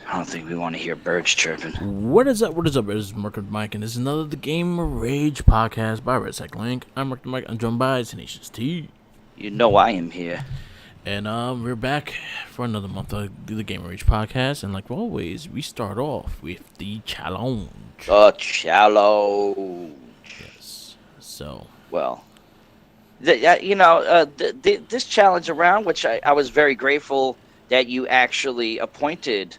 I don't think we want to hear birds chirping. What is up? What is up? This is Mark with Mike, and this is another The Game of Rage podcast by Red Sack Link. I'm Mark the Mike. I'm joined by Tenacious T. You know I am here. And we're back for another month of the Game of Rage podcast. And like always, we start off with the challenge. Challenge. Yes. So. Well, this challenge around, which I was very grateful that you actually appointed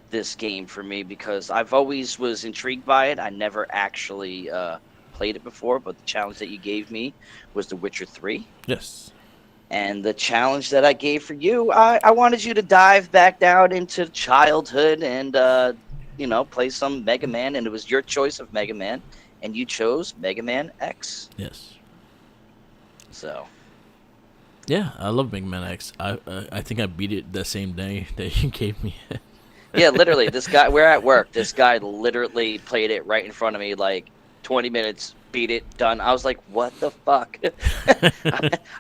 this game for me, because I've always was intrigued by it. I never actually played it before, but the challenge that you gave me was The Witcher 3. Yes. And the challenge that I gave for you, I wanted you to dive back down into childhood and, play some Mega Man. And it was your choice of Mega Man. And you chose Mega Man X. Yes. So. Yeah, I love Mega Man X. I think I beat it the same day that you gave me it. Yeah, literally. This guy, we're at work. This guy literally played it right in front of me, like 20 minutes. Beat it, done. I was like, what the fuck?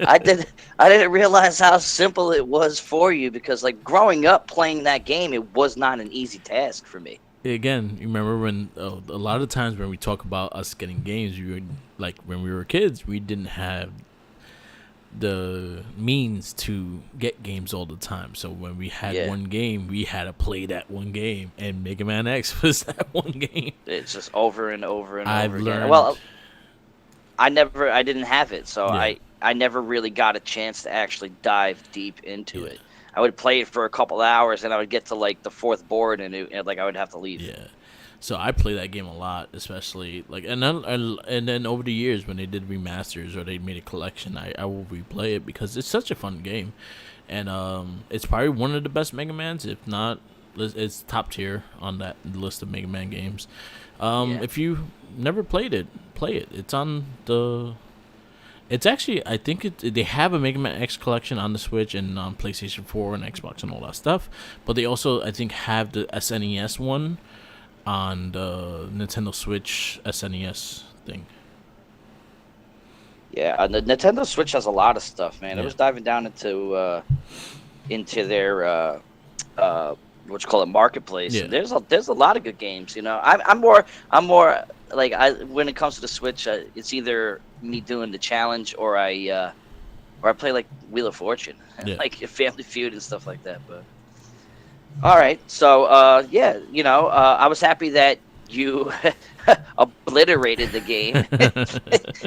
I didn't realize how simple it was for you, because like growing up playing that game, it was not an easy task for me. Again, you remember when a lot of times when we talk about us getting games, we were like, when we were kids, we didn't have the means to get games all the time. So when we had one game, we had to play that one game, and Mega Man X was that one game. It's just over and over and I've over learned, again. Well, I didn't have it, so yeah. I never really got a chance to actually dive deep into it. I would play it for a couple hours, and I would get to like the fourth board, and I would have to leave. Yeah. So I play that game a lot, especially like, and then over the years when they did remasters or they made a collection, I will replay it because it's such a fun game, and it's probably one of the best Mega Mans, if not, it's top tier on that list of Mega Man games. If you never played it, play it. It's on the. It's actually, I think they have a Mega Man X collection on the Switch and on PlayStation 4 and Xbox and all that stuff, but they also, I think, have the SNES one on the Nintendo Switch SNES thing. Yeah, the Nintendo Switch has a lot of stuff, man. Yeah. I was diving down into their what you call it, marketplace. Yeah. And there's a lot of good games. You know, I'm more like, when it comes to the Switch, it's either me doing the challenge or I play like Wheel of Fortune, like Family Feud and stuff like that. But all right, so I was happy that you obliterated the game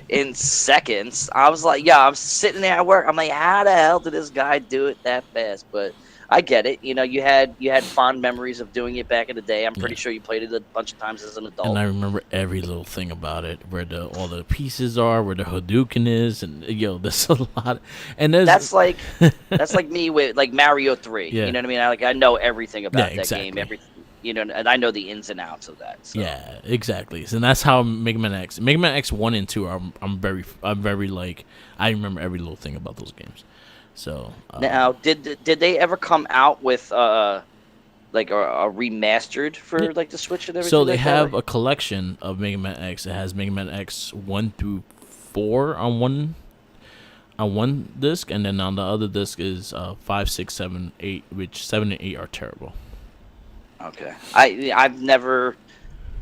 in seconds. I was like, I'm sitting there at work. I'm like, how the hell did this guy do it that fast? But I get it. You know, you had fond memories of doing it back in the day. I'm pretty sure you played it a bunch of times as an adult. And I remember every little thing about it, where all the pieces are, where the Hadouken is, and there's a lot. And that's like me with like Mario 3. Yeah. You know what I mean? I know everything about that exactly. game. And I know the ins and outs of that. So. Yeah, exactly. So that's how Mega Man X 1 and 2 I'm very like, I remember every little thing about those games. So now, did they ever come out with like a remastered for like the Switch and everything? So they have a collection of Mega Man X. It has Mega Man X 1 through 4 on one disc, and then on the other disc is 5, 6, 7, 8, which 7 and 8 are terrible. Okay, I've never,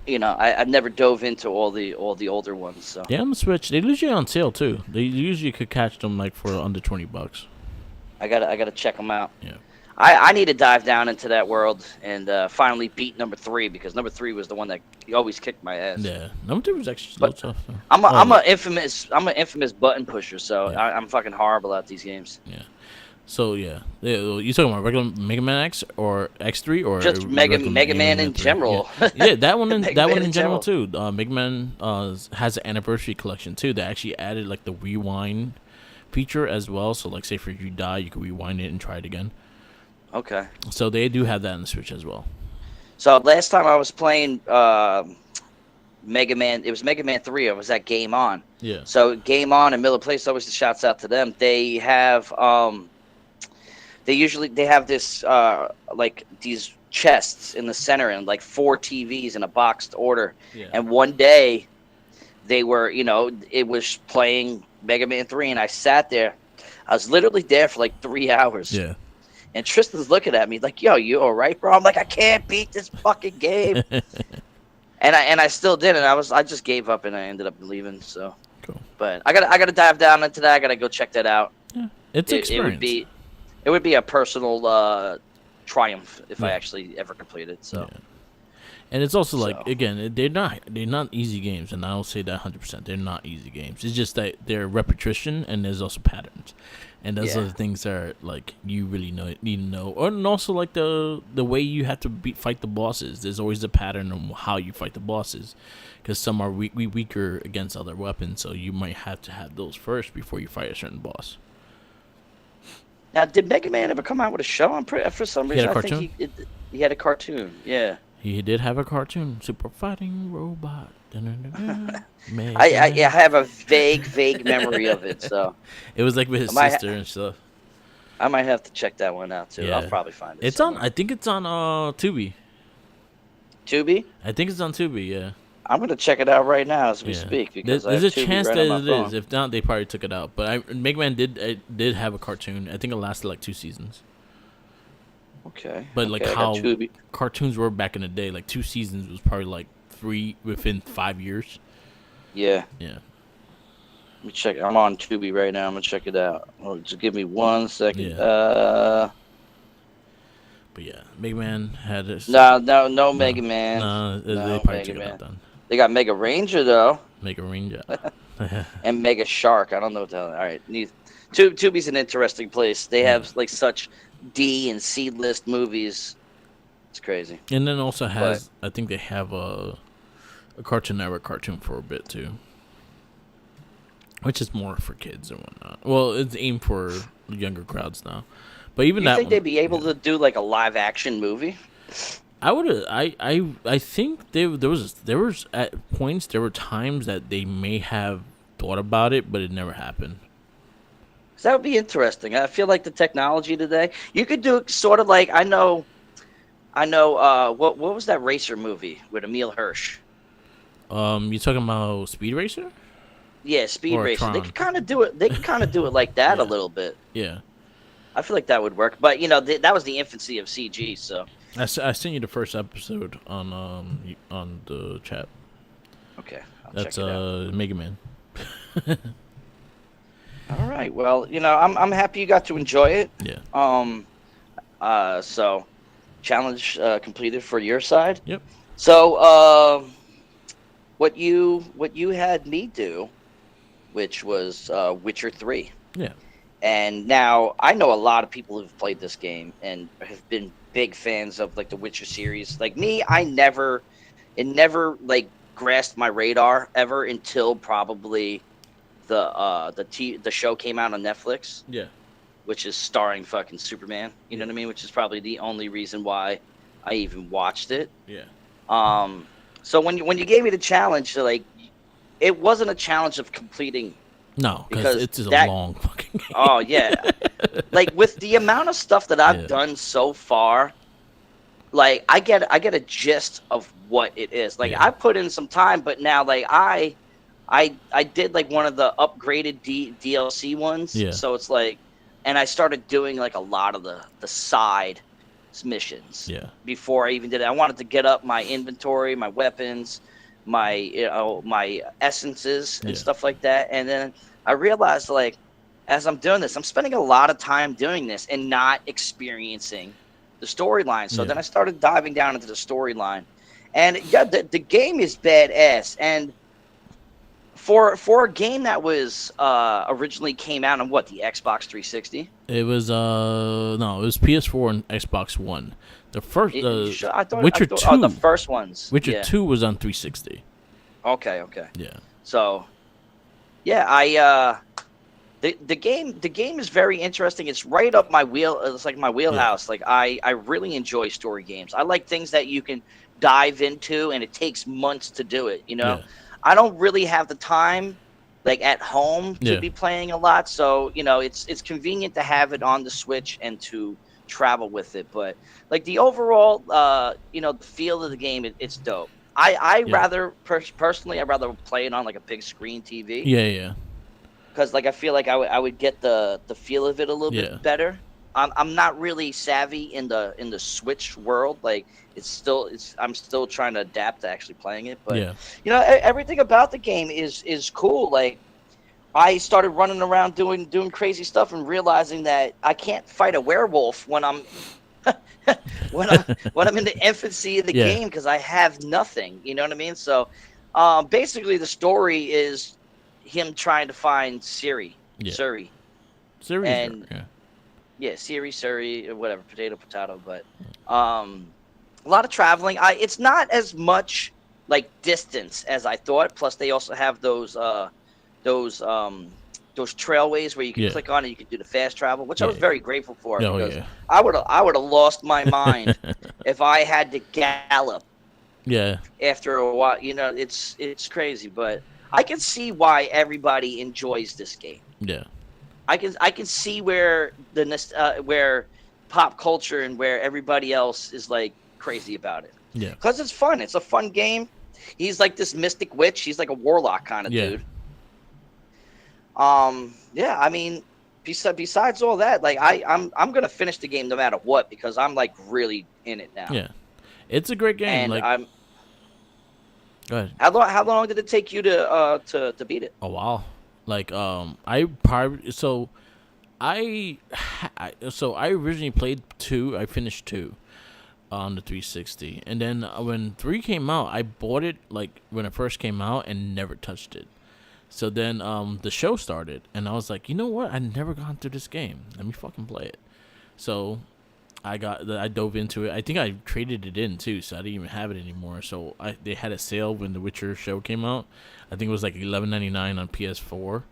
I've never dove into all the older ones. So yeah, on the Switch, they usually on sale too. They usually could catch them like for under $20. I gotta check them out. Yeah, I need to dive down into that world and finally beat number 3, because number 3 was the one that always kicked my ass. Yeah, number 2 was actually a little tough. I'm an infamous button pusher, so I'm fucking horrible at these games. Yeah. So you talking about regular Mega Man X or X3 or just Mega Man in general? Yeah, that one in general too. Mega Man has an anniversary collection too. They actually added like the rewind feature as well. So like, say if you die, you can rewind it and try it again. Okay. So they do have that on the Switch as well. So last time I was playing Mega Man, it was Mega Man 3. I was at Game On. Yeah. So Game On and Miller Place, always the shouts out to them. They have they have this like these chests in the center and like 4 TVs in a boxed order. Yeah. And one day they were, it was playing Mega Man 3, and I sat there. I was literally there for like 3 hours. Yeah. And Tristan's looking at me like, "Yo, you all right, bro?" I'm like, "I can't beat this fucking game," and I still didn't. I just gave up and I ended up leaving. So, Cool. but I gotta dive down into that. I gotta go check that out. Yeah, it's experience. It would be a personal triumph if I Yeah. actually ever completed. So. Yeah. And it's also like So. again, they're not easy games, and I don't say that 100%. They're not easy games. It's just that they're repetition, and there's also patterns, and those are the things that are like you really need to know, and also like the way you have to fight the bosses. There's always a pattern on how you fight the bosses, because some are weaker against other weapons, so you might have to have those first before you fight a certain boss. Now, did Mega Man ever come out with a show? For some reason, He had a I think he had a cartoon. Yeah. He did have a cartoon, Super Fighting Robot. I have a vague memory of it. So it was like with his sister and stuff. I might have to check that one out too. Yeah. I'll probably find it. It's somewhere. I think it's on Tubi. Tubi? I think it's on Tubi. Yeah. I'm gonna check it out right now as we speak because there's a Tubi chance right that on it my phone. is. If not, they probably took it out. But Mega Man did have a cartoon. I think it lasted like 2 seasons. Okay. But like how cartoons were back in the day, like 2 seasons was probably like 3 within 5 years. Yeah. Yeah. Let me check. I'm on Tubi right now. I'm gonna check it out. Oh, just give me 1 second. Yeah. But yeah, Mega Man had a... No Mega Man. No, they probably took it out then. They got Mega Ranger though. Mega Ranger. And Mega Shark. I don't know what the hell. All right. Tubi's an interesting place. They have like such D and C list movies. It's crazy. And then also has, I think they have a Cartoon Network cartoon for a bit too, which is more for kids and whatnot. Well, it's aimed for younger crowds now, but even you think they'd be able to do like a live action movie? I would. I think there was at points, there were times that they may have thought about it, but it never happened. That would be interesting. I feel like the technology today, you could do sort of like I know. What was that racer movie with Emil Hirsch? You talking about Speed Racer? Yeah, Speed Racer. Tron. They could kind of do it. They could kind of do it like that a little bit. Yeah. I feel like that would work, but that was the infancy of CG. So I sent you the first episode on the chat. Okay, that's check it out. Mega Man. All right. Well, I'm happy you got to enjoy it. Yeah. So challenge completed for your side. Yep. So what you had me do, which was Witcher 3. Yeah. And now I know a lot of people who've played this game and have been big fans of like the Witcher series. Like me, it never like grasped my radar ever until probably the show came out on Netflix. Yeah. Which is starring fucking Superman. You know what I mean? Which is probably the only reason why I even watched it. Yeah. So when you gave me the challenge, like it wasn't a challenge of completing. No, because it's a long fucking game. Oh yeah, like with the amount of stuff that I've done so far, like I get a gist of what it is. Like I put in some time, but now like I did like one of the upgraded DLC ones. Yeah. So it's like, and I started doing like a lot of the side missions. Yeah. Before I even did it, I wanted to get up my inventory, my weapons, my essences and stuff like that. And then I realized, like, as I'm doing this, I'm spending a lot of time doing this and not experiencing the storyline. So then I started diving down into the storyline, and the game is badass. And for a game that was originally came out on what, the Xbox 360? It was no, it was PS4 and Xbox One. The first Witcher 2. Oh, the first ones. Witcher 2 was on 360. Okay. Yeah. So, yeah, the game is very interesting. It's right up my wheel. It's like my wheelhouse. Like I really enjoy story games. I like things that you can dive into and it takes months to do it. I don't really have the time, like at home, to be playing a lot. So it's convenient to have it on the Switch and to travel with it. But like the overall, the feel of the game, it's dope. I rather personally, I'd rather play it on like a big screen TV. Yeah. Because like I feel like I would get the feel of it a little bit better. I'm not really savvy in the Switch world. Like I'm still trying to adapt to actually playing it. But Yeah. everything about the game is cool. Like I started running around doing crazy stuff and realizing that I can't fight a werewolf when I'm when I'm in the infancy of the Yeah. game because I have nothing. You know what I mean? So, basically, the story is him trying to find Yeah. Suri, Series are, and yeah. yeah, Suri, or whatever, potato. But a lot of traveling. It's not as much like distance as I thought. Plus, they also have those those trailways where you can Yeah. click on and you can do the fast travel, which I was Yeah. very grateful for Oh because yeah. I would have lost my mind if I had to gallop Yeah. after a while. It's crazy, but I can see why everybody enjoys this game. Yeah. I can see where pop culture and where everybody else is like crazy about it Yeah. because it's fun. It's a fun game. He's like this mystic witch. He's like a warlock kind of Yeah. dude. Yeah, I mean, besides all that, like I'm gonna finish the game no matter what because I'm like really in it now. Yeah. It's a great game. And Like, I'm go ahead. how long did it take you to beat it? A while. Like, I probably so I originally played 2. I finished 2 on the 360, and then when 3 came out, I bought it like when it first came out and never touched it. So then the show started, and I was like, you know what? I never gone through this game. Let me fucking play it. So I dove into it. I think I traded it in too, so I didn't even have it anymore. So they had a sale when the Witcher show came out. I think it was like $11.99 on PS4,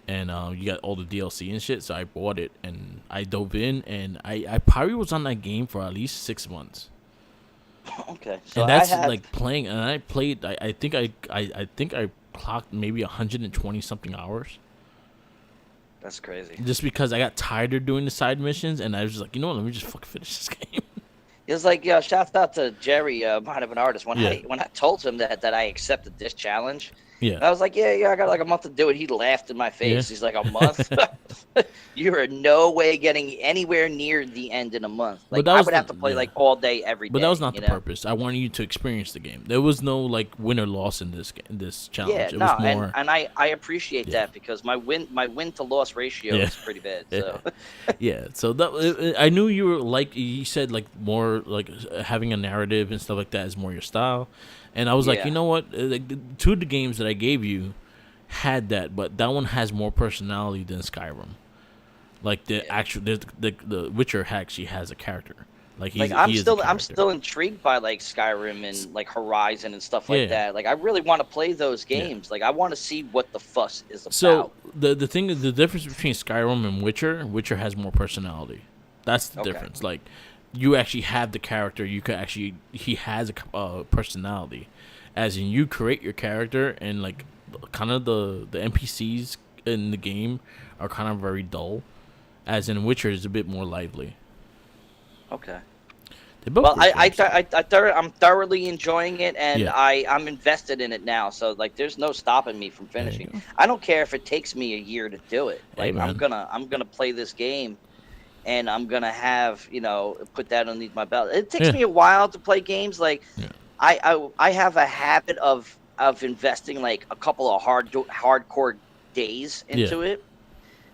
and you got all the DLC and shit. So I bought it and I dove in, and I probably was on that game for at least 6 months. Okay, so And that's I have like playing, and I played. I think I clocked maybe 120 something hours. that's crazy. Just because I got tired of doing the side missions, and I was just like, you know what, let me just fucking finish this game. It's like, yeah, shouts out to Jerry, Mind of an Artist. When Yeah. I told him that I accepted this challenge, Yeah. I was like, yeah, I got like a month to do it. He laughed in my face. Yeah. He's like, a month? You are no way getting anywhere near the end in a month. Like that I was would have to play like all day every day. But that was not you the know? purpose. I wanted you to experience the game. There was no like win or loss in this challenge. Yeah, It no, was more. and I appreciate Yeah. that because my win to loss ratio Yeah. is pretty bad. So Yeah, so I knew you were like you said, like more like having a narrative and stuff like that is more your style, and I was like, Yeah. you know what, like, 2 of the games that I gave you had that, but that one has more personality than Skyrim. Like the Witcher actually has a character. Like like he is a I'm character. still intrigued by like Skyrim and like Horizon and stuff like Yeah. that. Like I really want to play those games. Like I want to see what the fuss is about. So the difference between Skyrim and Witcher has more personality. That's the Okay. difference. Like you actually have the character. He has a personality, as in you create your character, and like kind of the NPCs in the game are kind of very dull, as in Witcher is a bit more lively. Okay. They both Well, great games. I'm thoroughly enjoying it, and Yeah. I'm invested in it now. So like, there's no stopping me from you finishing. go. I don't care if it takes me a year to do it. Hey, Like man. I'm gonna play this game, and I'm gonna have put that underneath my belt. It takes Yeah. me a while to play games. Like Yeah. I have a habit of investing like a couple of hardcore days into it.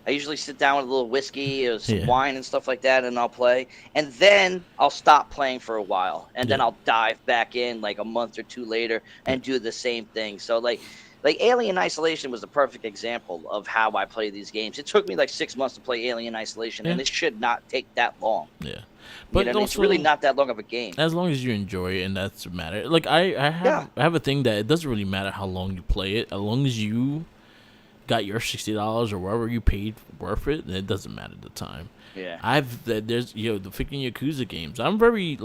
I usually sit down with a little whiskey or some Yeah. wine and stuff like that, and I'll play. And then I'll stop playing for a while, and then Yeah. I'll dive back in like a month or two later and do the same thing. So like Alien Isolation was the perfect example of how I play these games. It took me like 6 months to play Alien Isolation, and Yeah. it should not take that long. Yeah, But it's really not that long of a game. as long as you enjoy it, and that's what matter. Like I have a thing that it doesn't really matter how long you play it, as long as you got your $60 or whatever you paid worth it, it doesn't matter the time. Yeah. There's the freaking Yakuza games. I'm very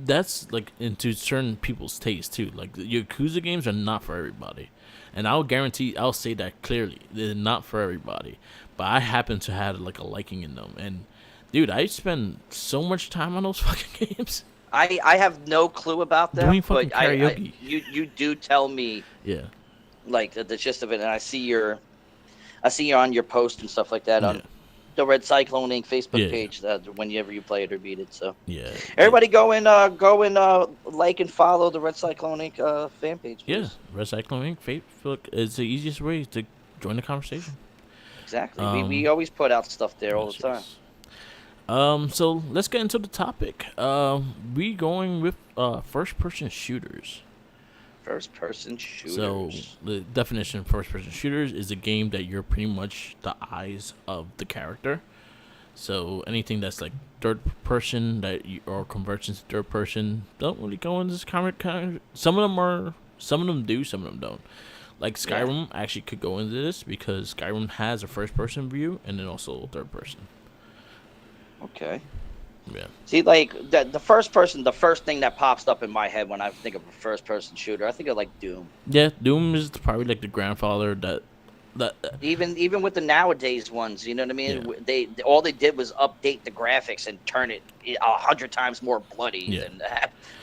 that's like into certain people's taste too. Like the Yakuza games are not for everybody, and I'll say that clearly. They're not for everybody, but I happen to have like a liking in them. And dude, I spend so much time on those fucking games. I have no clue about them, Doing fucking but karaoke. you do tell me Yeah, like the gist of it, and I see you're on your post and stuff like that on the Red Cyclone Inc. Facebook Yeah, page whenever you play it or beat it. So yeah, everybody go and like and follow the Red Cyclone Inc. Fan page, yeah. please. Recycling Facebook is the easiest way to join the conversation. Exactly. We Um, always put out stuff there all yes, the time. yes. So let's get into the topic. We going with first person shooters. First person So shooters. the definition of first person shooters is a game that you're pretty much the eyes of the character. So anything that's like third person that you, or converts into third person don't really go in this kind. Some of them do, some of them don't. Like Yeah. Skyrim actually could go into this because Skyrim has a first person view and then also third person. Okay. Yeah. See, like the first person, the first thing that pops up in my head when I think of a first person shooter, I think of like Doom. Yeah, Doom is probably like the grandfather that Even with the nowadays ones, you know what I mean? yeah. They all they did was update the graphics and turn it 100 times more bloody Yeah.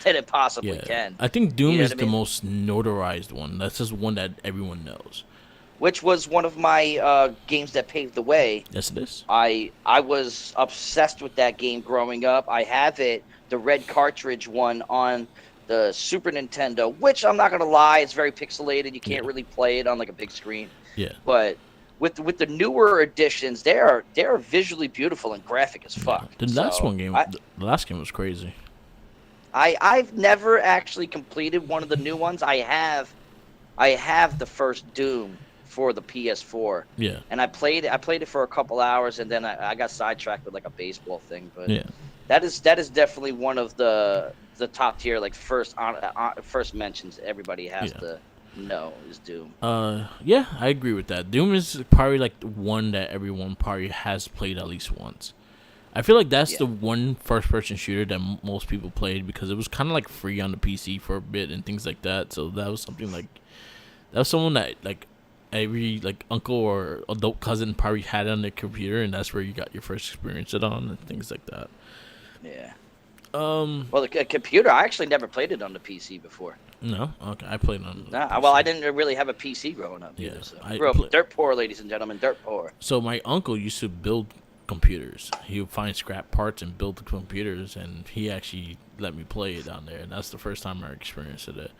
than it possibly Yeah. can. I think You Doom know is what I the mean? most notarized one. That's just one that everyone knows. Which was one of my games that paved the way. Yes it is. I was obsessed with that game growing up. I have it, the red cartridge one on the Super Nintendo, which I'm not gonna lie, it's very pixelated. You can't Yeah. really play it on like a big screen. Yeah. But with the newer editions, they're visually beautiful and graphic as fuck. The last So one game the last game was crazy. I've never actually completed one of the new ones. I have the first Doom for the PS4. Yeah. And I played it for a couple hours, and then I got sidetracked with like a baseball thing. But Yeah. that is definitely one of the top tier, like first mentions everybody has Yeah. to know is Doom. Yeah, I agree with that. Doom is probably like the one that everyone probably has played at least once. I feel like that's Yeah. the one first person shooter that most people played because it was kind of like free on the PC for a bit and things like that. So that was something like that was someone that like every like uncle or adult cousin probably had on their computer, and that's where you got your first experience it on and things like that. Yeah. Um, Well, the computer, I actually never played it on the PC before. no, okay, I played on. Nah, PC. well, I didn't really have a PC growing up Yeah, either. So I grew up play- dirt poor, ladies and gentlemen, dirt poor. So my uncle used to build computers. He would find scrap parts and build the computers, and he actually let me play it down there. And that's the first time I experienced it.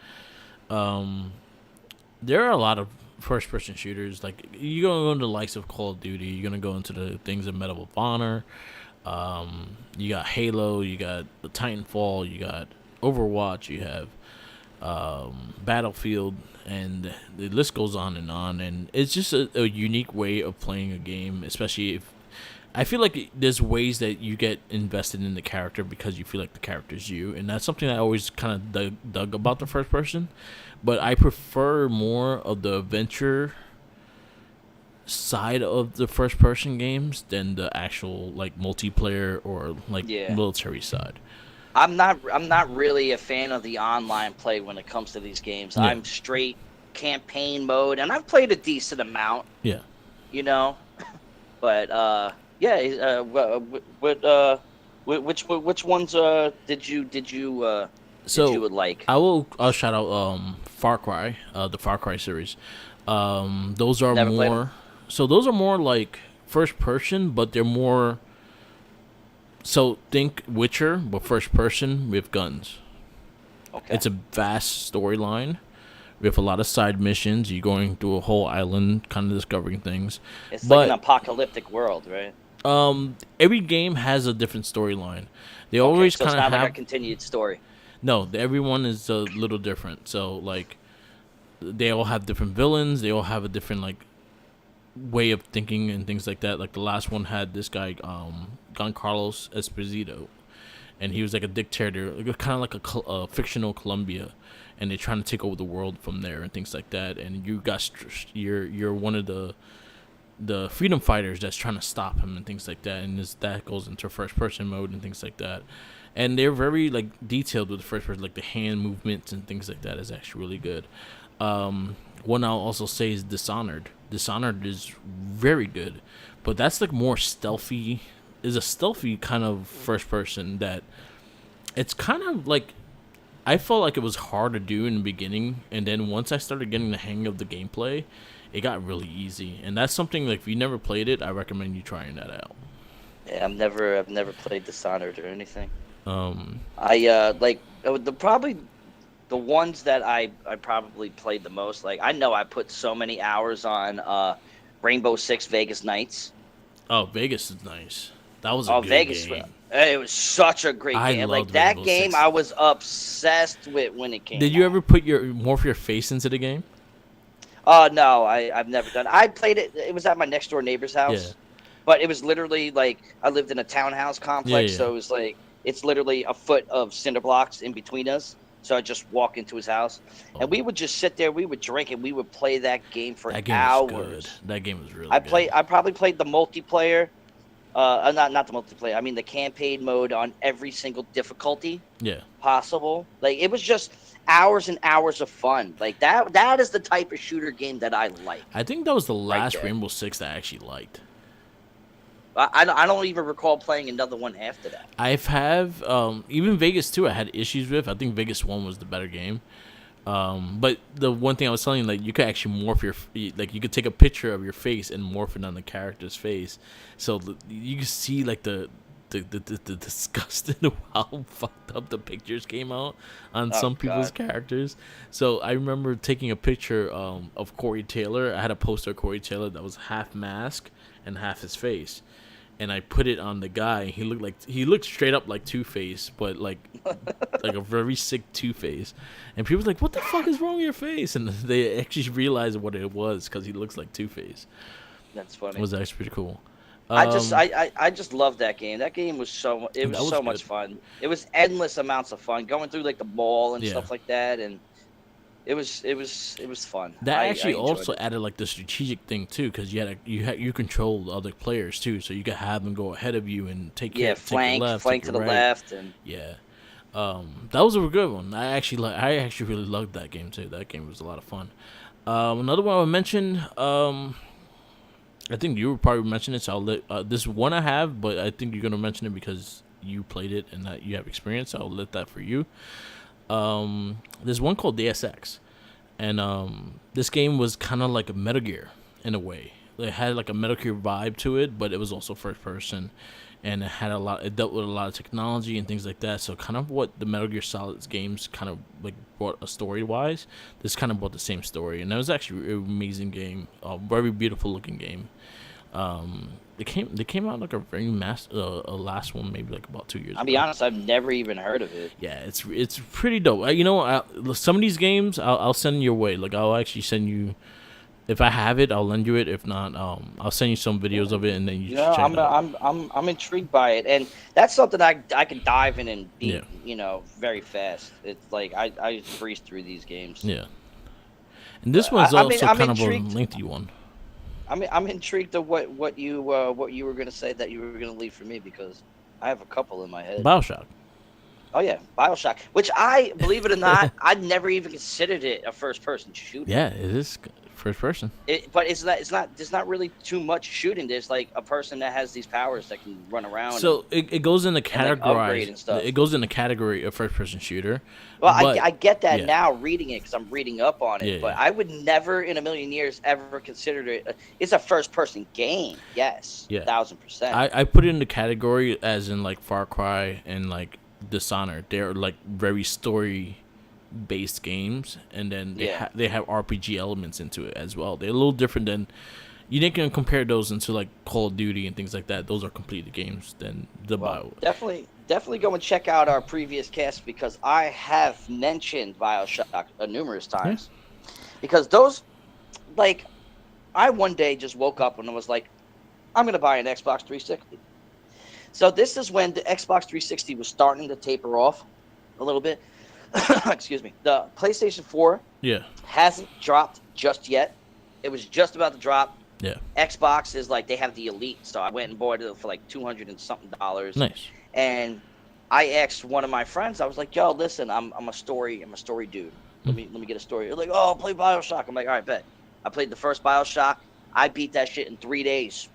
There are a lot of first-person shooters. Like you're gonna go into the likes of Call of Duty. You're gonna go into the things of Medal of Honor. You got Halo. You got the Titanfall. You got Overwatch. You have Battlefield, and the list goes on. And it's just a unique way of playing a game, especially if I feel like there's ways that you get invested in the character because you feel like the character's you, and that's something I always kind of dug about the first person. But I prefer more of the adventure side of the first person games than the actual like multiplayer or like Yeah. military side. I'm not really a fan of the online play when it comes to these games. Yeah. I'm straight campaign mode, and I've played a decent amount, Yeah. you know. But yeah. Which ones did you So would like? I'll shout out Far Cry, the Far Cry series. Those are Never played 'em. more so those are more like first person, but they're more so think Witcher but first person with guns. Okay. It's a vast storyline with a lot of side missions. You're going through a whole island, kind of discovering things. It's but like an apocalyptic world, right? every game has a different storyline. They always So it's kind of not have like a continued story. no. Everyone is a little different. So like, they all have different villains. They all have a different like way of thinking and things like that. Like the last one had this guy, Don Carlos Esposito, and he was like a dictator, kind of like a fictional Colombia, and they're trying to take over the world from there and things like that. And you got you're one of the freedom fighters that's trying to stop him and things like that. And that goes into first person mode and things like that. And they're very like detailed with the first person, like the hand movements and things like that is actually really good. One I'll also say is Dishonored. Dishonored is very good, but that's like more stealthy. Is a stealthy kind of first person that it's kind of like I felt like it was hard to do in the beginning, and then once I started getting the hang of the gameplay, it got really easy, and that's something like if you never played it, I recommend you trying that out. Yeah, I've never played Dishonored or anything. Um, I like the probably the ones that I probably played the most. Like I know I put so many hours on Rainbow Six Vegas Nights. oh, Vegas is nice. That was a Oh, good Vegas! game. It was such a great I game. Like loved that Rainbow game, Six. I was obsessed with when it Did came you out. ever put your morph your face into the game? No, I've never done. I played it. It was at my next door neighbor's Yeah, house, but it was literally like I lived in a townhouse yeah, complex, yeah. so it was like it's literally a foot of cinder blocks in between us. So I just walk into his house, and Oh, we would just sit there. We would drink, and we would play that game for that game was good. hours. That game was really good. I probably played the multiplayer. Not the multiplayer. I mean the campaign mode on every single difficulty Yeah, possible. Like it was just hours and hours of fun. Like that is the type of shooter game that I like I think that was the right last there. Rainbow Six that I actually liked. I don't even recall playing another one after that. I've have even Vegas 2 I had issues with. I think Vegas 1 was the better game. But the one thing I was telling you, like, you could actually morph like, you could take a picture of your face and morph it on the character's face, so you can see like the disgust and how fucked up the pictures came out on Oh some people's God. characters. So I remember taking a picture of Corey Taylor. I had a poster of Corey Taylor that was half mask and half his face, and I put it on the guy. He looked straight up like Two-Face, but like a very sick Two-Face. And people were like, "What the fuck is wrong with your face?" And they actually realized what it was because he looks like Two-Face. That's It funny. was actually pretty cool. I just love that game. That game was it That was was so good. much fun. It was endless amounts of fun going through like the mall and Yeah. stuff like that, and it was fun. That I actually enjoyed also it. added like the strategic thing too, because you controlled other players too, so you could have them go ahead of you and Yeah, take your left, take flank to your the right. left, and Yeah, that was a good one. I actually really loved that game too. That game was a lot of fun. Another one I would mention, I think you would probably mention it. So I'll let this one I have, but I think you're gonna mention it because you played it and that you have experience. So I'll let that for you. There's one called DSX, and this game was kind of like a Metal Gear in a way. It had like a Metal Gear vibe to it, but it was also first person, and it had a lot. It dealt with a lot of technology and things like that. So kind of what the Metal Gear Solid games kind of like brought a story wise. This kind of brought the same story, and that was actually an amazing game. A very beautiful looking game. They came out like a very a last one maybe like about 2 years I'll be ago. honest, I've never even heard of it. Yeah, it's pretty dope. You know, some of these games I'll send your way. Like I'll actually send you if I have it. I'll lend you it. If not, I'll send you some videos of it and then you You know, should check it out. I'm intrigued by it, and that's something I can dive in and Yeah, beat, very fast. It's like I just breeze through these games. yeah. And this one's also I'm kind of a intrigued. lengthy one. I'm intrigued of what you were gonna say that you were gonna leave for me because I have a couple in my head. Bioshock. Oh yeah, Bioshock, which I believe it or not, I'd never even considered it a first person shooter. Yeah, it is first person. But there's not really too much shooting. There's like a person that has these powers that can run around. So it goes in the and like upgrade and stuff. It goes in the category of first person shooter. Well, but, I get that yeah. now reading it because I'm reading up on it, Yeah, but yeah. I would never in a million years ever consider it. It's a first person game, yes, Yeah. 1000%. I put it in the category as in like Far Cry and like Dishonored. They're like very story based games, and then Yeah. they have RPG elements into it as well. They're a little different than you can compare those into like Call of Duty and things like that. Those are completely games than the Well, Bio. definitely go and check out our previous cast because I have mentioned Bioshock numerous times. Because those, like, I one day just woke up and I was like, I'm gonna buy an Xbox 360. So this is when the Xbox 360 was starting to taper off a little bit. Excuse me. The PlayStation 4 Yeah, hasn't dropped just yet. It was just about to drop. yeah, Xbox is like they have the Elite, so I went and bought it for like $200 and something. nice. And I asked one of my friends, I was like, "Yo, listen, I'm a story dude. Let me get a story." They're like, "Oh, play Bioshock." I'm like, "All right, bet." I played the first Bioshock. I beat that shit in 3 days.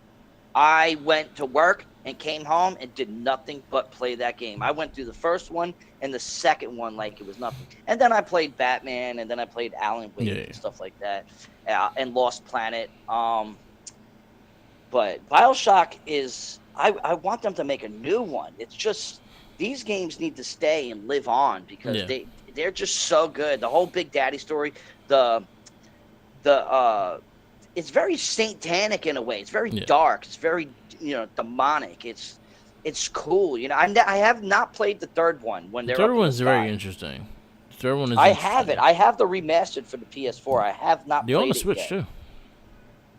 I went to work. and came home and did nothing but play that game. I went through the first one and the second one like it was nothing. And then I played Batman, and then I played Alan Wake Yeah. and stuff like that, and Lost Planet. But Bioshock is, I want them to make a new one. It's just these games need to stay and live on because Yeah. they're just so good. The whole Big Daddy story, the the it's very satanic in a way. It's very Yeah. dark. It's very demonic. It's cool. I have not played the third one when The they're third up in the one's very sky. interesting. The third one is I have interesting. it. I have the remastered for the PS4. I have not They're on the played it Switch yet. too.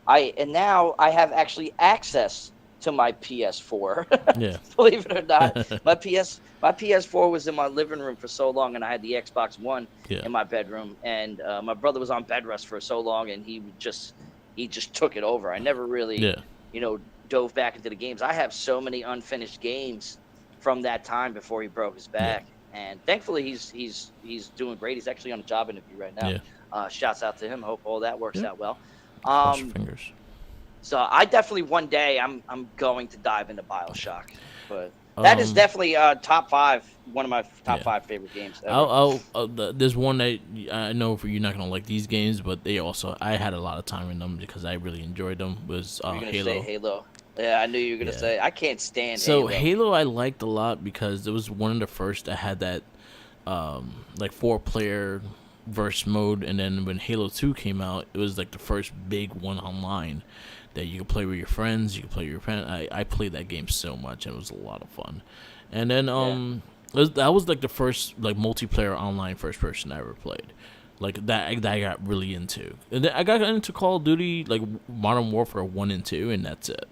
And now I have actually access to my PS4. Yeah. Believe it or not, my PS4 was in my living room for so long, and I had the Xbox One Yeah. in my bedroom. And my brother was on bed rest for so long, and he just took it over. I never really, Yeah. dove back into the games. I have so many unfinished games from that time before he broke his back, and thankfully he's doing great. He's actually on a job interview right now. Yeah. Shouts out to him. Hope all that works out well. Cross your fingers. So I definitely one day I'm going to dive into Bioshock, but that is definitely top 5, one of my top 5 favorite games ever. There's one that I know for you're not gonna like these games, but I had a lot of time in them because I really enjoyed them. Was You're gonna Halo. say Halo? Yeah, I knew you were gonna say. I can't stand So Halo. Halo I liked a lot because it was one of the first that had that like 4-player verse mode, and then when Halo 2 came out, it was like the first big one online that you could play with your friends. You could play with your friends. I played that game so much, and it was a lot of fun. And then that was like the first like multiplayer online first person I ever played. Like that I got really into. And then I got into Call of Duty, like Modern Warfare 1 and 2, and that's it.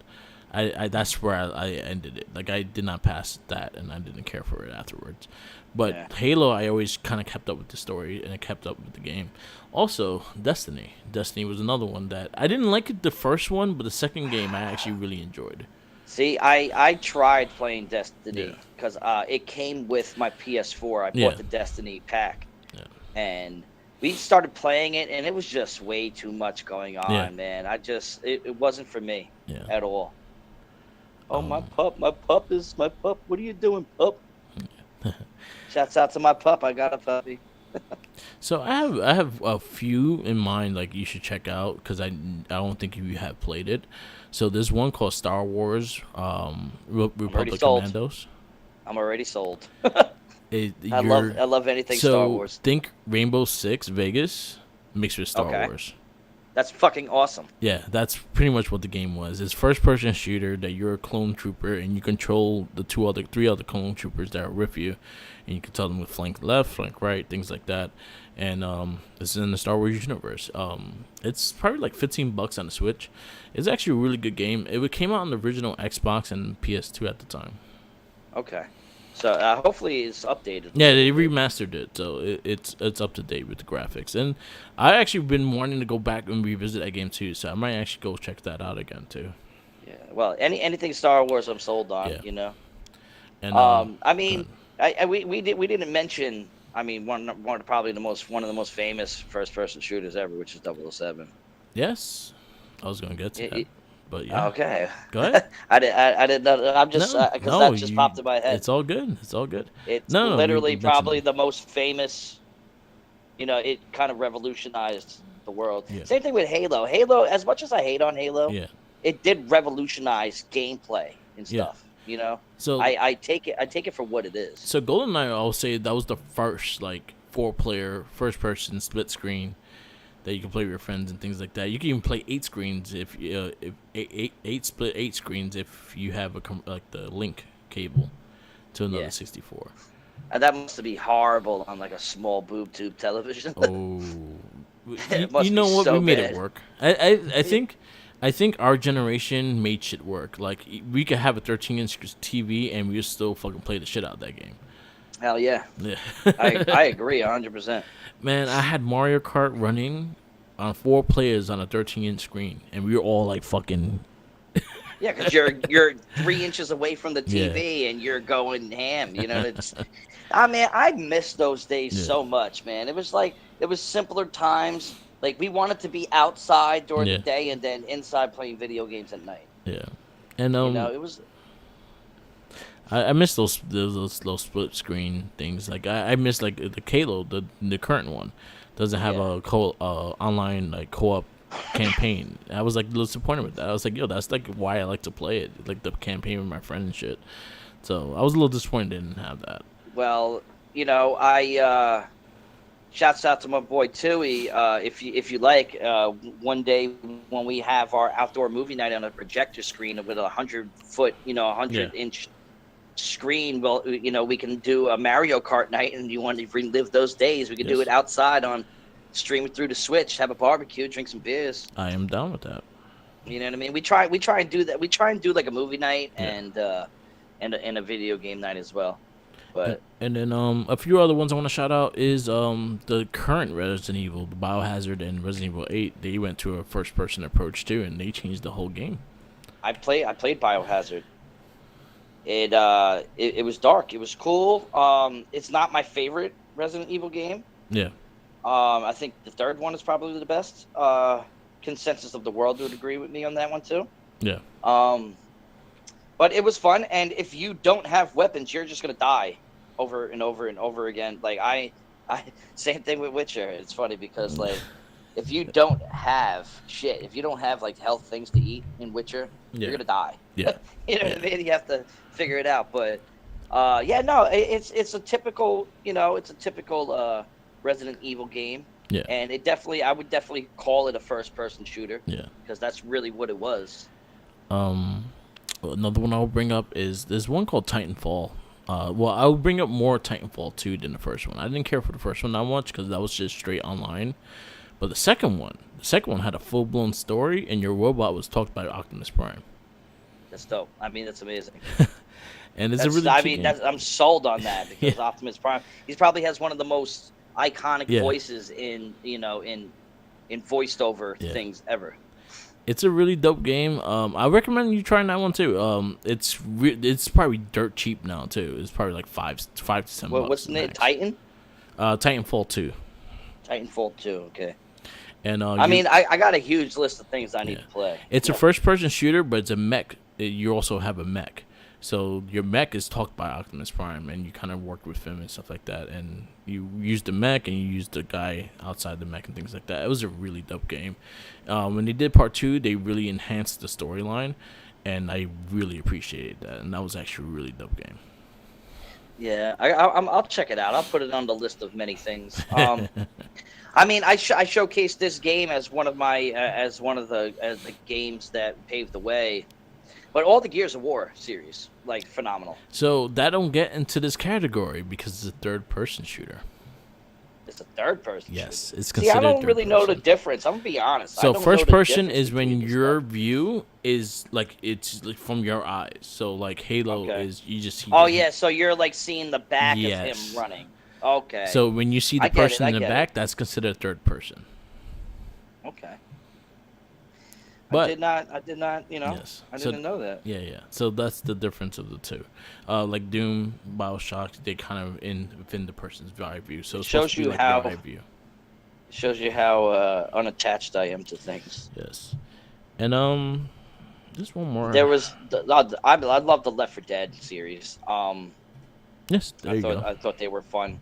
I that's where I ended it. Like I did not pass that, and I didn't care for it afterwards. But Halo, I always kind of kept up with the story, and I kept up with the game. Also, Destiny. Destiny was another one that I didn't like it the first one, but the second game I actually really enjoyed. See, I tried playing Destiny because it came with my PS4. I bought the Destiny pack, and we started playing it, and it was just way too much going on, man. It wasn't for me at all. Oh, my pup. What are you doing, pup? Shouts out to my pup. I got a puppy. So I have a few in mind like you should check out because I don't think you have played it. So there's one called Star Wars Republic Commandos. I'm already sold. I love anything Star Wars. Think Rainbow Six Vegas mixed with Star Wars. That's fucking awesome. Yeah, that's pretty much what the game was. It's first-person shooter that you're a clone trooper and you control the three other clone troopers that are with you, and you can tell them to flank left, flank right, things like that. And it's in the Star Wars universe. It's probably like $15 on the Switch. It's actually a really good game. It came out on the original Xbox and PS2 at the time. Okay. So hopefully it's updated. Yeah, they remastered it, so it's up to date with the graphics. And I actually been wanting to go back and revisit that game too, so I might actually go check that out again too. Yeah, well, anything Star Wars, I'm sold on. And I mean, we didn't mention. I mean, one of the most famous first-person shooters ever, which is 007. Yes, I was gonna get to that. But yeah. Okay. Go ahead. I didn't know. I'm just because that just popped in my head. It's all good. It's literally probably the most famous. It kind of revolutionized the world. Yeah. Same thing with Halo. Halo, as much as I hate on Halo, it did revolutionize gameplay and stuff. So I take it for what it is. So GoldenEye, I'll say that was the first like 4-player first-person split screen that you can play with your friends and things like that. You can even play 8 screens if split 8 screens if you have the link cable to another 64. And that must be horrible on like a small boob tube television. Oh, you know what? We made it work. I think our generation made shit work. Like we could have a 13-inch TV and we would still fucking play the shit out of that game. Hell yeah. I agree 100%. Man, I had Mario Kart running on 4 players on a 13-inch screen, and we were all like fucking. Yeah, because you're 3 inches away from the TV and you're going ham. I miss those days so much, man. It was simpler times. Like we wanted to be outside during the day and then inside playing video games at night. Yeah, and it was. I miss those split screen things. Like I miss like the Halo, the current one doesn't have Yeah. a online like co-op campaign. I was like a little disappointed with that. I was like, yo, that's like why I like to play it, like the campaign with my friend and shit. So I was a little disappointed it didn't have that. Well, I shouts out to my boy Tui. If you like, one day when we have our outdoor movie night on a projector screen with 100-foot, a Yeah. 100-inch screen, well, we can do a Mario Kart night, and you want to relive those days, we could do it Yes. outside on stream it through the Switch, have a barbecue, drink some beers. I am down with that. You know what I mean? We try and do that. We try and do like a movie night Yeah. and a video game night as well. But And then a few other ones I want to shout out is the current Resident Evil, the Biohazard and Resident Evil 8. They went to a first person approach too, and they changed the whole game. I played Biohazard. It was dark. It was cool. It's not my favorite Resident Evil game. Yeah. I think the third one is probably the best. Consensus of the world would agree with me on that one too. Yeah. But it was fun, and if you don't have weapons, you're just gonna die over and over and over again. Like I same thing with Witcher. It's funny because like if you don't have shit, if you don't have like health things to eat in Witcher, you're gonna die. Yeah. You know what I mean? You have to figure it out. But no, it's a typical Resident Evil game. Yeah. And I would definitely call it a first person shooter. Yeah. Because that's really what it was. Another one I'll bring up is there's one called Titanfall. Well, I'll bring up more Titanfall 2 than the first one. I didn't care for the first one that much because that was just straight online. But the second one had a full blown story, and your robot was talked by Optimus Prime. That's dope. I mean, that's amazing. And it's a really game. I'm sold on that because Optimus Prime, he probably has one of the most iconic voices in voiced over things ever. It's a really dope game. I recommend you trying that one too. It's probably dirt cheap now too. It's probably like five to $7. What's the name? Titan? Titanfall 2. Titanfall 2. Okay. And I got a huge list of things I need to play. It's a first-person shooter, but it's a mech. You also have a mech. So your mech is talked by Optimus Prime, and you kind of work with him and stuff like that. And you use the mech, and you use the guy outside the mech and things like that. It was a really dope game. When they did part 2, they really enhanced the storyline, and I really appreciated that. And that was actually a really dope game. Yeah, I'll check it out. I'll put it on the list of many things. I showcased this game as one of the games that paved the way. But all the Gears of War series, like, phenomenal. So that don't get into this category because it's a third-person shooter. It's a third-person Yes, shooter. It's considered. See, I don't really know the difference. I'm gonna be honest. So first-person is when your view is like it's like from your eyes. So like Halo is you just see. Oh yeah, so you're like seeing the back of him running. Okay. So when you see the person in the back, that's considered third-person. Okay. But I did not, yes. I didn't know that. Yeah. So that's the difference of the two. Like Doom, Bioshock, they kind of within the person's eye view. So it shows you like how. Eye view. It shows you how unattached I am to things. Yes. And just one more. There was I love the Left 4 Dead series. Yes, there you go. I thought they were fun,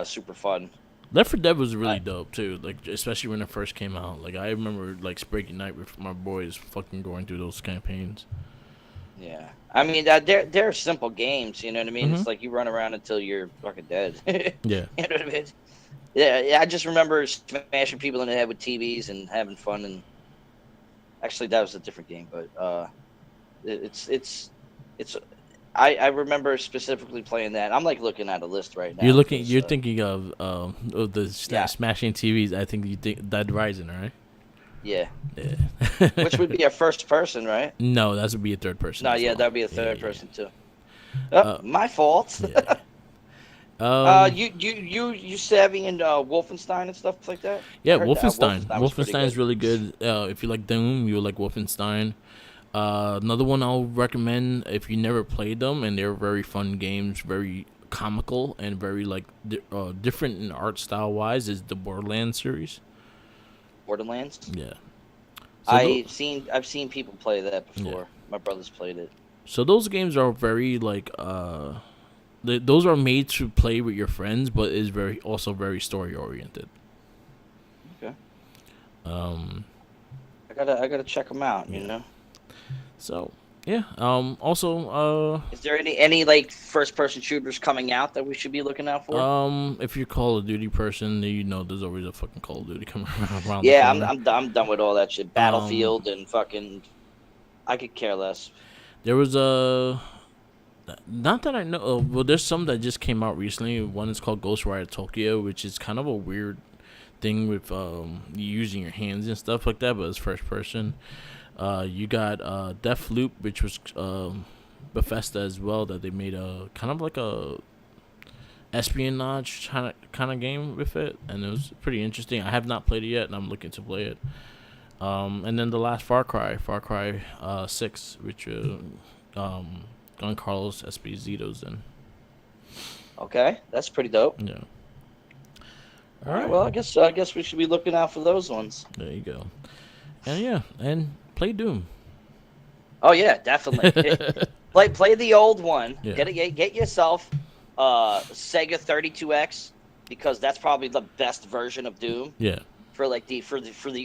super fun. Left 4 Dead was really dope too, like especially when it first came out. Like I remember like breaking night with my boys, fucking going through those campaigns. Yeah, I mean they're simple games. You know what I mean? It's like you run around until you're fucking dead. Yeah. You know what I mean? Yeah. I just remember smashing people in the head with TVs and having fun. And actually, that was a different game, but it's. I remember specifically playing that. I'm like looking at a list right now. You're thinking of the smashing TVs. I think you think Dead Rising, right? Yeah. Which would be a first person, right? No, that would be a third person. No, that'd be a third person too. My fault. You savvy in Wolfenstein and stuff like that? Yeah, Wolfenstein. Wolfenstein is really good. If you like Doom, you'll like Wolfenstein. Another one I'll recommend if you never played them, and they're very fun games, very comical and very like different in art style wise, is the Borderlands series. Borderlands? Yeah. So I've seen people play that before. Yeah. My brother's played it. So those games are very like those are made to play with your friends, but is very story oriented. Okay. Um, I gotta check them out. You yeah. know. So yeah. Also, Is there any like first person shooters coming out that we should be looking out for? if you're Call of Duty person, then you know there's always a fucking Call of Duty coming around the Yeah, I'm corner. I'm I'm done with all that shit. Um, Battlefield and fucking. I could care less. there was a not that I know. Well, there's some that just came out recently. One is called Ghostwire Tokyo, which is kind of a weird thing with using your hands and stuff like that, but it's first person. You got Deathloop, which was Bethesda as well, that they made a kind of like a espionage kind of game with it, and it was pretty interesting. I have not played it yet, and I'm looking to play it. And then the last Far Cry 6, which Giancarlo Esposito's in. Okay, that's pretty dope. Yeah. All right. Well, I guess we should be looking out for those ones. There you go. And yeah, and play Doom. Oh yeah, definitely. Play the old one. Yeah. Get yourself Sega 32X, because that's probably the best version of Doom. Yeah. For like the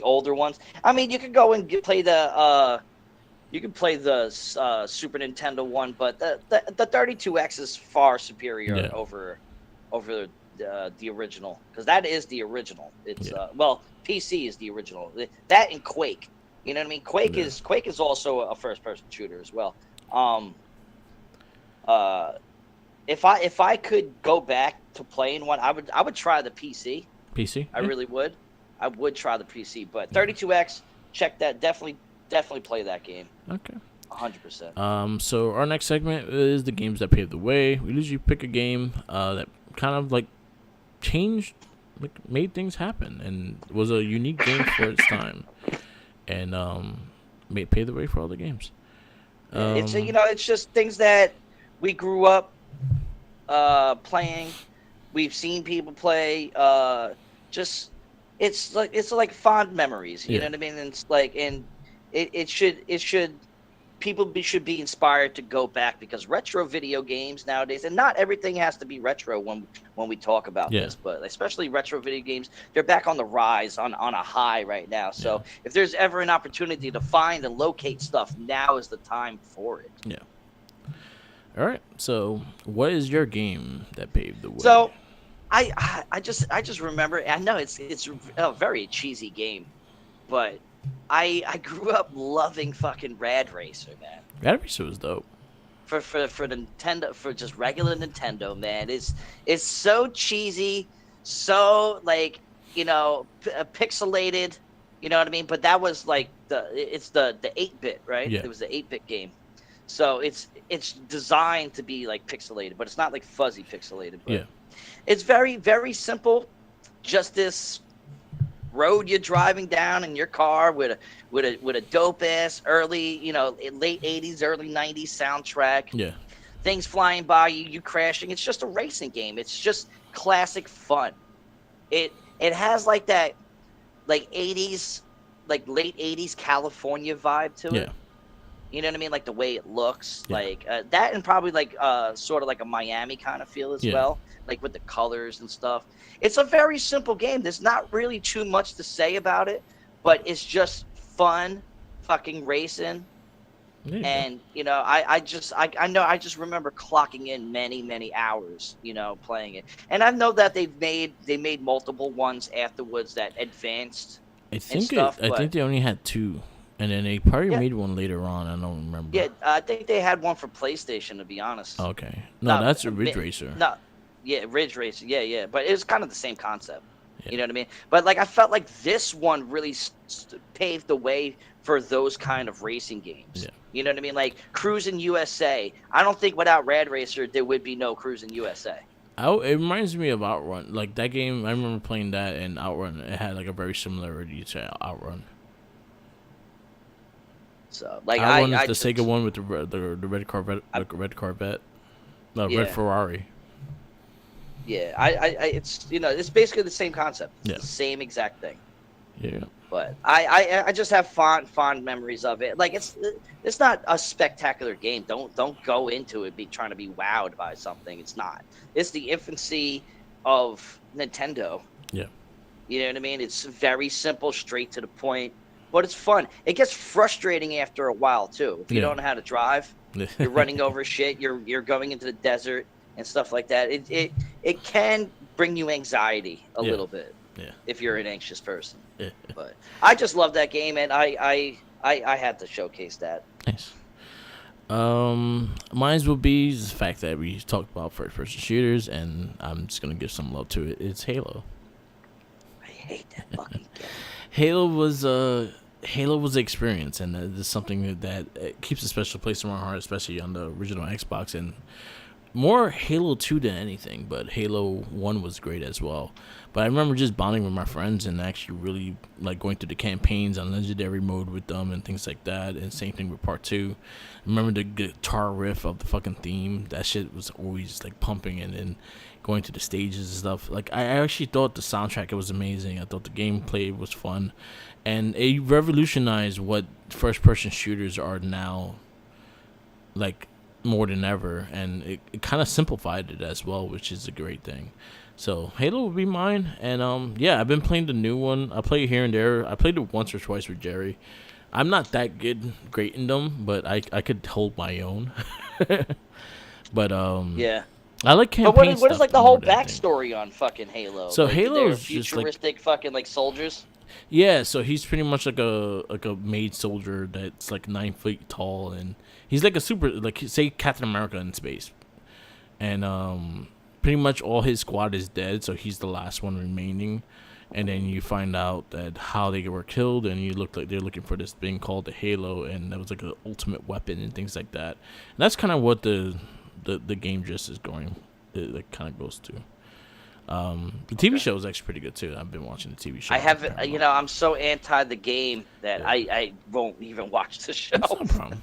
older ones. I mean, you could go and play the Super Nintendo one, but the 32X is far superior over the original, because that is the original. It's PC is the original. That and Quake. You know what I mean? Quake is also a first person shooter as well. If I could go back to playing one, I would try the PC. I really would. I would try the PC, but 32X, check that. Definitely play that game. Okay. 100%. So our next segment is the games that paved the way. We usually pick a game that kind of like changed, like made things happen, and was a unique game for its time, and paved the way for all the games. It's just things that we grew up playing. We've seen people play. It's like fond memories. You know what I mean? And it's like, and it should people should be inspired to go back, because retro video games nowadays, and not everything has to be retro when we talk about this, but especially retro video games, they're back on the rise, on a high right now. So if there's ever an opportunity to find and locate stuff, now is the time for it. Yeah. All right. So what is your game that paved the way? So I just remember, I know it's a very cheesy game, but I grew up loving fucking Rad Racer, man. Rad Racer was dope. For Nintendo, for just regular Nintendo, man. It's so cheesy, so like, pixelated, you know what I mean? But that was like it's the 8-bit, right? Yeah. It was the 8-bit game. So it's designed to be like pixelated, but it's not like fuzzy pixelated. But it's very, very simple. Just this road you're driving down in your car with a dope ass early, late 80s, early 90s soundtrack. Yeah. Things flying by you crashing. It's just a racing game. It's just classic fun. It has like that, like 80s, like late 80s California vibe to it. You know what I mean? Like the way it looks, like that, and probably like sort of like a Miami kind of feel as well, like with the colors and stuff. It's a very simple game. There's not really too much to say about it, but it's just fun, fucking racing. And I just remember clocking in many hours, playing it. And I know that they made multiple ones afterwards that advanced. I think they only had 2. And then they probably made one later on. I don't remember. Yeah, I think they had one for PlayStation, to be honest. Okay. No, that's a Ridge Racer. No, yeah, Ridge Racer. Yeah. But it was kind of the same concept. You know what I mean? But like, I felt like this one really paved the way for those kind of racing games. Yeah. You know what I mean? Like Cruis'n USA. I don't think without Rad Racer there would be no Cruis'n USA. It reminds me of Outrun. Like that game, I remember playing that, and Outrun. It had like a very similarity to Outrun. So like Outrun is the Sega one with the red Corvette, red Ferrari. Yeah, it's it's basically the same concept. It's the same exact thing. Yeah. But I just have fond memories of it. Like it's not a spectacular game. Don't go into it trying to be wowed by something. It's not. It's the infancy of Nintendo. Yeah. You know what I mean? It's very simple, straight to the point, but it's fun. It gets frustrating after a while too. If you don't know how to drive, you're running over shit. You're going into the desert and stuff like that. It can bring you anxiety a little bit if you're an anxious person. But I just love that game, and I had to showcase that. Nice. Mine will be the fact that we talked about first-person shooters, and I'm just gonna give some love to it. It's Halo. I hate that fucking game. Halo was an experience, and it's something that keeps a special place in my heart, especially on the original Xbox, and more Halo 2 than anything, but Halo 1 was great as well. But I remember just bonding with my friends and actually really like going through the campaigns on Legendary mode with them and things like that, and same thing with Part 2. I remember the guitar riff of the fucking theme. That shit was always like pumping, and then going to the stages and stuff. Like I actually thought the soundtrack, it was amazing. I thought the gameplay was fun, and it revolutionized what first-person shooters are now, like, more than ever, and it kind of simplified it as well, which is a great thing. So Halo would be mine, and I've been playing the new one. I play it here and there. I played it once or twice with Jerry. I'm not that great in them, but I could hold my own. But yeah, I like campaign. But what is like the whole backstory on fucking Halo? So like, Halo is futuristic, just like, fucking like soldiers. Yeah, so he's pretty much like a maid soldier that's like 9 feet tall, and he's like a super, like, say Captain America in space, and pretty much all his squad is dead, so he's the last one remaining. And then you find out that how they were killed, and you look like they're looking for this thing called the Halo, and that was like an ultimate weapon and things like that. And that's kind of what the game just is going. It kind of goes to. The TV show is actually pretty good too. I've been watching the TV show. I haven't, I'm so anti the game that I won't even watch the show. That's no problem.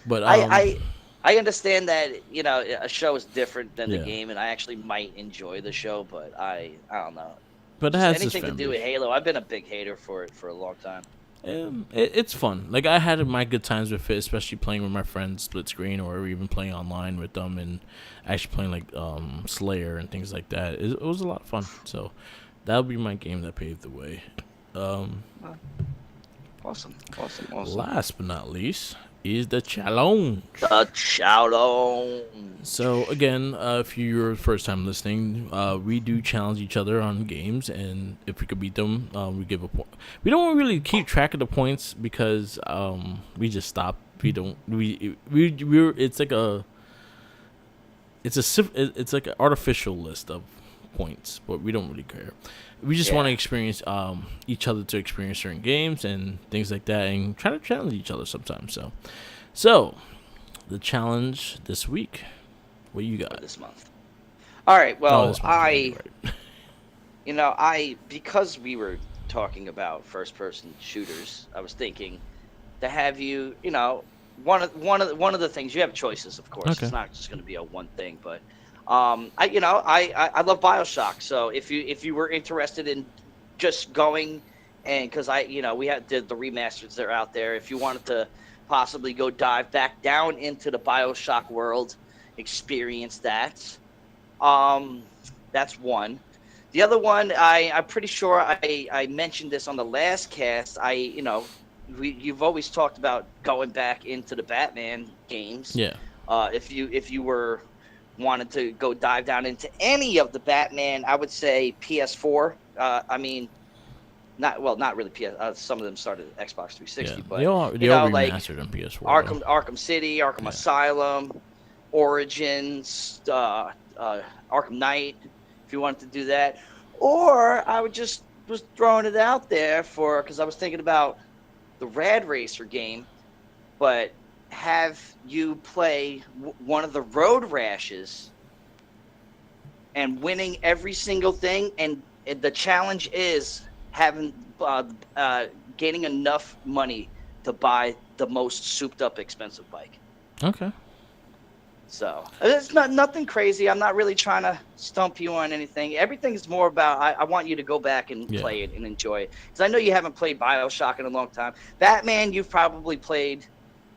But I understand that a show is different than the game, and I actually might enjoy the show, but I don't know. But it has anything to do with Halo. I've been a big hater for it for a long time. It's fun. Like, I had my good times with it, especially playing with my friends split screen, or even playing online with them, and actually playing like Slayer and things like that. It was a lot of fun. So that'll be my game that paved the way. Awesome. Last but not least is the challenge. The challenge. So again, if you're first time listening, we do challenge each other on games, and if we could beat them, we give a point. We don't really keep track of the points because we just stop. We don't. We're. It's like an artificial list of points, but we don't really care. We just want to experience each other to experience certain games and things like that, and try to challenge each other sometimes. So the challenge this week. What you got this month? All right. Well, because we were talking about first-person shooters, I was thinking to have you. One of the things, you have choices, of course. Okay. It's not just going to be a one thing, but. I love Bioshock. So if you were interested in just going, and because we did the remasters that are out there. If you wanted to possibly go dive back down into the Bioshock world, experience that. That's one. The other one, I'm pretty sure I mentioned this on the last cast. You've always talked about going back into the Batman games. Yeah. If you were wanted to go dive down into any of the Batman, I would say PS4. Not really PS. Some of them started at Xbox 360, but they all remastered on PS4. Arkham City, Arkham Asylum, Origins, Arkham Knight. If you wanted to do that, or I was throwing it out there because I was thinking about the Rad Racer game, but have you play one of the road rashes and winning every single thing, and the challenge is having gaining enough money to buy the most souped up expensive bike. Okay. So it's not nothing crazy. I'm not really trying to stump you on anything. Everything's more about I want you to go back and Yeah. play it and enjoy it. Because I know you haven't played Bioshock in a long time. Batman, you've probably played,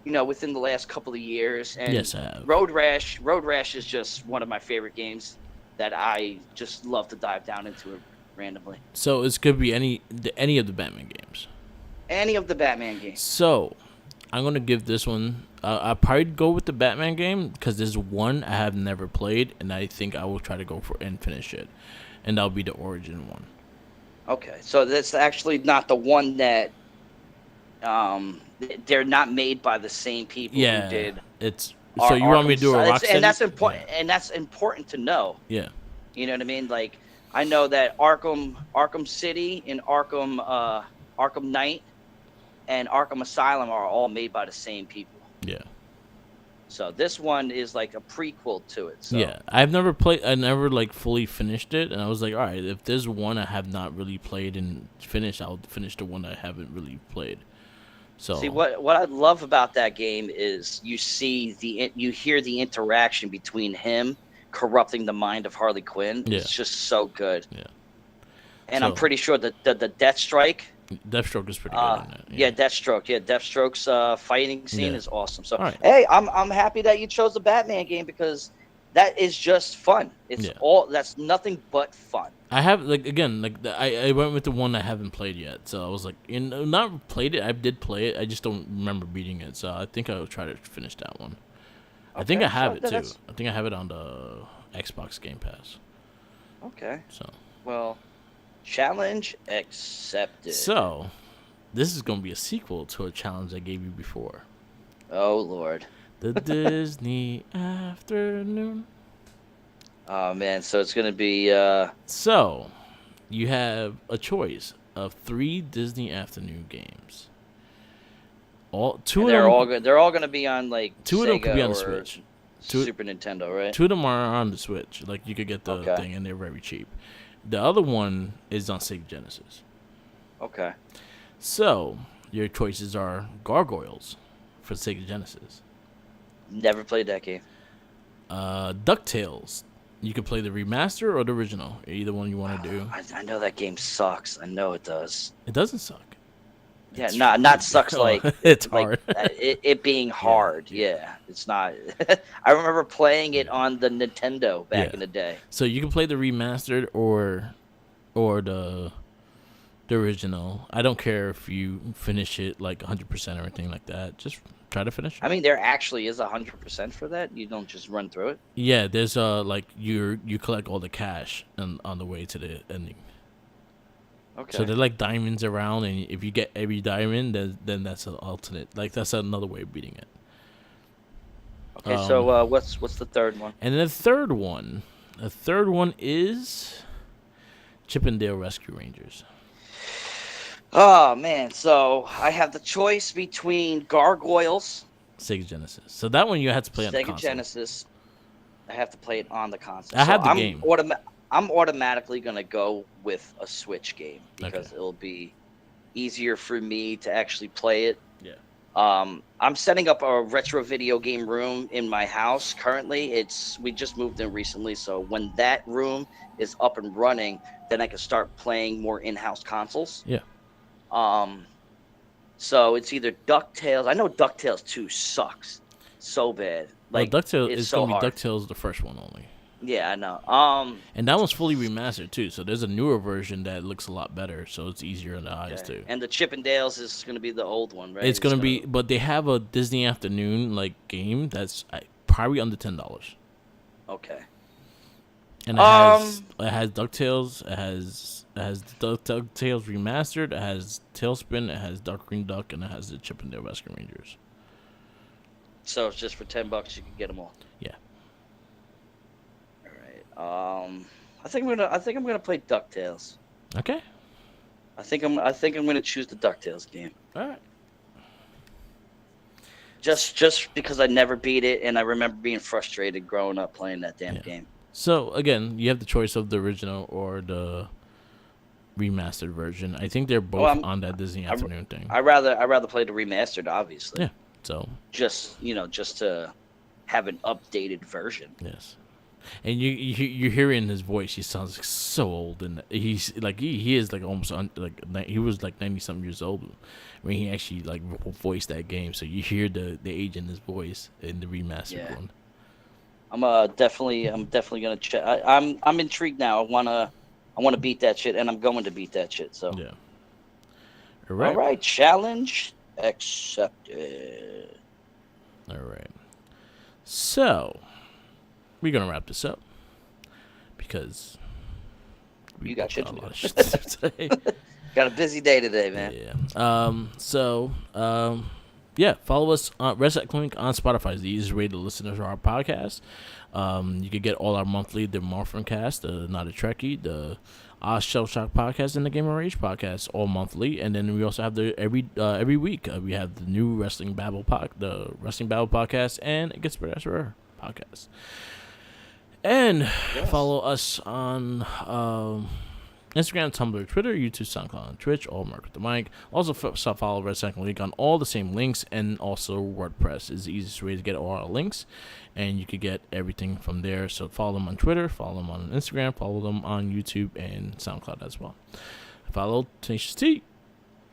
within the last couple of years. And Yes, I have. Road Rash is just one of my favorite games that I just love to dive down into it randomly. So it's could be any of the Batman games. Any of the Batman games. So I'm gonna give this one. I'll probably go with the Batman game because there's one I have never played, and I think I will try to go for and finish it, and that'll be the Origin one. Okay, so that's actually not the one that they're not made by the same people who did. It's so you want me to do a Rocksteady? And that's important. Yeah. And that's important to know. Yeah. You know what I mean? Like I know that Arkham City, and Arkham Knight, and Arkham Asylum are all made by the same people. Yeah. So this one is like a prequel to it. So. Yeah, I've never played. I never like fully finished it, and I was like, all right, if there's one I have not really played and finished, I'll finish the one I haven't really played. So see what I love about that game is you hear the interaction between him corrupting the mind of Harley Quinn. Yeah. It's just so good. Yeah. And I'm pretty sure that the Deathstroke is pretty good in that. Yeah, Deathstroke. Yeah, Deathstroke's fighting scene is awesome. So, right. Hey, I'm happy that you chose the Batman game because that is just fun. It's that's nothing but fun. I have I went with the one I haven't played yet. So I was like, not played it. I did play it. I just don't remember beating it. So I think I'll try to finish that one. Okay, I think I have it too. I think I have it on the Xbox Game Pass. Okay. So well. Challenge accepted. So, this is going to be a sequel to a challenge I gave you before. Oh, Lord. The Disney Afternoon. Oh, man. So, it's going to be... So, you have a choice of 3 Disney Afternoon games. They're all going to be on, like, 2 Sega of them could be on the Switch. Super Nintendo, right? 2 of them are on the Switch. Like, you could get the thing, and they're very cheap. The other one is on Sega Genesis. Okay. So, your choices are Gargoyles for Sega Genesis. Never played that game. DuckTales. You can play the remaster or the original. Either one you want to do. I know that game sucks. I know it does. It doesn't suck. Yeah, not sucks like it's hard. It being hard. Yeah, it's not. I remember playing it on the Nintendo back in the day. So you can play the remastered or the original. I don't care if you finish it like 100% or anything like that. Just try to finish it. I mean, there actually is 100% for that. You don't just run through it. Yeah, there's like you collect all the cash on the way to the ending. Okay. So they're like diamonds around, and if you get every diamond, then that's an alternate. Like that's another way of beating it. Okay, so what's the third one? And the third one is Chip 'n Dale Rescue Rangers. Oh man, so I have the choice between Gargoyles, Sega Genesis. So that one you have to play on the console. Sega Genesis. I have to play it on the console. I have the game. I'm automatically going to go with a Switch game because it'll be easier for me to actually play it. Yeah. I'm setting up a retro video game room in my house currently. We just moved in recently, so when that room is up and running, then I can start playing more in-house consoles. Yeah. So it's either DuckTales. I know DuckTales 2 sucks so bad. Like DuckTales it's so hard. DuckTales the first one only. Yeah, I know. And that one's fully remastered too, so there's a newer version that looks a lot better, so it's easier in the eyes too. And the Chip 'n Dale's is going to be the old one, right? It's gonna be, but they have a Disney Afternoon like game that's probably under $10. Okay. And it has DuckTales. It has DuckTales remastered. It has Tailspin. It has Darkwing Duck, and it has the Chip 'n Dale Rescue Rangers. So it's just for $10 you can get them all. Yeah. All right. I think I'm gonna play DuckTales. Okay. I think I'm gonna choose the DuckTales game. All right. Just because I never beat it, and I remember being frustrated growing up playing that damn game. So again, you have the choice of the original or the remastered version. I think they're both on that Disney Afternoon thing. I rather play the remastered, obviously. Yeah. So just to have an updated version. Yes. And you hear in his voice, he sounds like so old, and he's like he is like almost he was like 90 something years old when he actually like voiced that game. So you hear the age in his voice in the remastered one. I'm definitely gonna check. I'm intrigued now. I wanna beat that shit, and I'm going to beat that shit. So Yeah. all right, challenge accepted. All right. So we're gonna wrap this up because you got shit a to lot do. of shit to do today. Got a busy day today, man. Yeah. Yeah. Follow us on Reset Link on Spotify. Is the easiest way to listen to our podcast. You can get all our monthly, the Morphin Cast, the Not a Trekkie, the Shell Shock podcast, and the Game of Rage podcast, all monthly. And then we also have the every week we have the new the Wrestling Babble podcast, and it gets better as rare podcast. And follow us on Instagram, Tumblr, Twitter, YouTube, SoundCloud, and Twitch, all Mark with the Mic. Also, follow Red Second League on all the same links, and also WordPress is the easiest way to get all our links, and you can get everything from there. So follow them on Twitter, follow them on Instagram, follow them on YouTube and SoundCloud as well. Follow Tenacious T.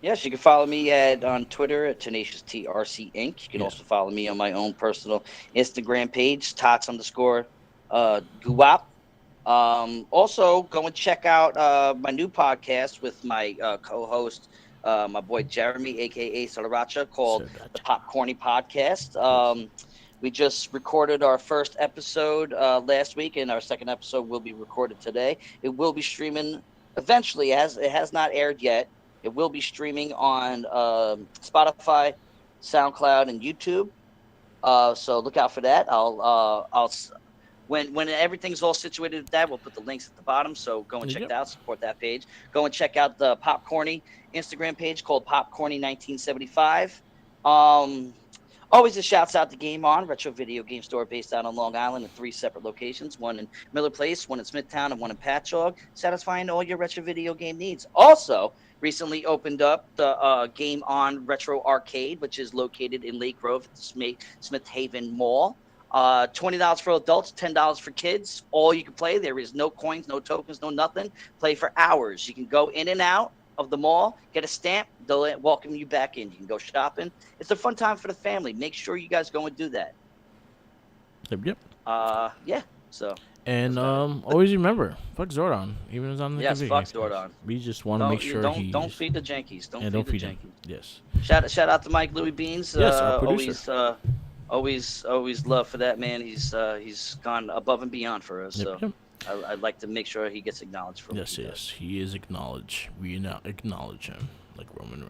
Yes, you can follow me on Twitter at Tenacious TRC Inc. You can also follow me on my own personal Instagram page, Tots_Guwap. Also, go and check out my new podcast with my co-host, my boy Jeremy, aka Salaracha, called the Popcorny Podcast. We just recorded our first episode last week, and our second episode will be recorded today. It will be streaming eventually, as it has not aired yet. It will be streaming on Spotify, SoundCloud, and YouTube. So look out for that. When everything's all situated with that, we'll put the links at the bottom. So go and check it out. Support that page. Go and check out the Popcorny Instagram page called Popcorny1975. Always a shouts out to Game On, retro video game store based out on Long Island in 3 separate locations, one in Miller Place, one in Smithtown, and one in Patchogue, satisfying all your retro video game needs. Also, recently opened up the Game On Retro Arcade, which is located in Lake Grove at the Smith Haven Mall. $20 for adults, $10 for kids. All you can play. There is no coins, no tokens, no nothing. Play for hours. You can go in and out of the mall, get a stamp, they'll welcome you back in. You can go shopping. It's a fun time for the family. Make sure you guys go and do that. Yep. Yeah. So. And always remember, fuck Zordon, even as on the yes, fuck Zordon. We just want to make sure don't feed the Jankies. Don't feed the Jankies. Yes. Shout out to Mike Louis Beans. Yes, our producer. Always love for that man. He's gone above and beyond for us. Yep. I'd like to make sure he gets acknowledged for. Yes, he is acknowledged. We now acknowledge him like Roman Reigns.